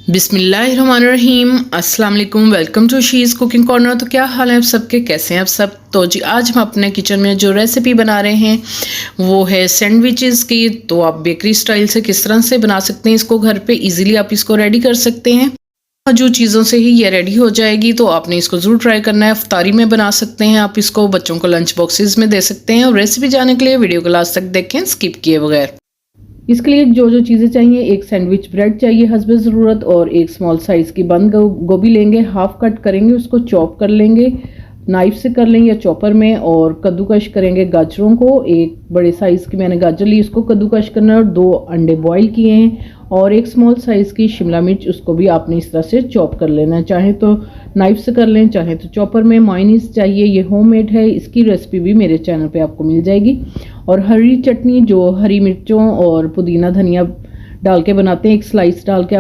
बिस्मिल्लाहिर्रहमानिर्रहीम, अस्सलाम वालेकुम। Welcome to she's cooking corner. तो क्या हाल है आप सबके, कैसे हैं आप सब। तो जी आज हम अपने किचन में जो रेसिपी बना रहे हैं वो है सैंडविचेस की। तो आप बेकरी स्टाइल से किस तरह से बना सकते हैं इसको, घर पे इजीली आप इसको रेडी कर सकते हैं। जो चीज़ों से ही ये रेडी हो जाएगी, तो आपने इसको ज़रूर ट्राई करना है। अफ्तारी में बना सकते हैं आप इसको, बच्चों को लंच बॉक्सेस में दे सकते हैं। और रेसिपी जानने के लिए वीडियो को लास्ट तक देखें स्किप किए बगैर। इसके लिए जो जो चीज़ें चाहिए, एक सैंडविच ब्रेड चाहिए हस्ब ज़रूरत, और एक स्मॉल साइज़ की बंद गोभी लेंगे, हाफ कट करेंगे, उसको चॉप कर लेंगे, नाइफ से कर लेंगे या चॉपर में। और कद्दूकश करेंगे गाजरों को, एक बड़े साइज़ की मैंने गाजर ली, उसको कद्दूकश करना है। और 2 अंडे बॉईल किए हैं, और एक स्मॉल साइज़ की शिमला मिर्च, उसको भी आपने इस तरह से चॉप कर लेना है। चाहे तो नाइफ से कर लें, चाहे तो चॉपर में। मायोनीज़ चाहिए, ये होममेड है, इसकी रेसिपी भी मेरे चैनल पे आपको मिल जाएगी। और हरी चटनी, जो हरी मिर्चों और पुदीना धनिया डाल के बनाते हैं, एक स्लाइस डाल के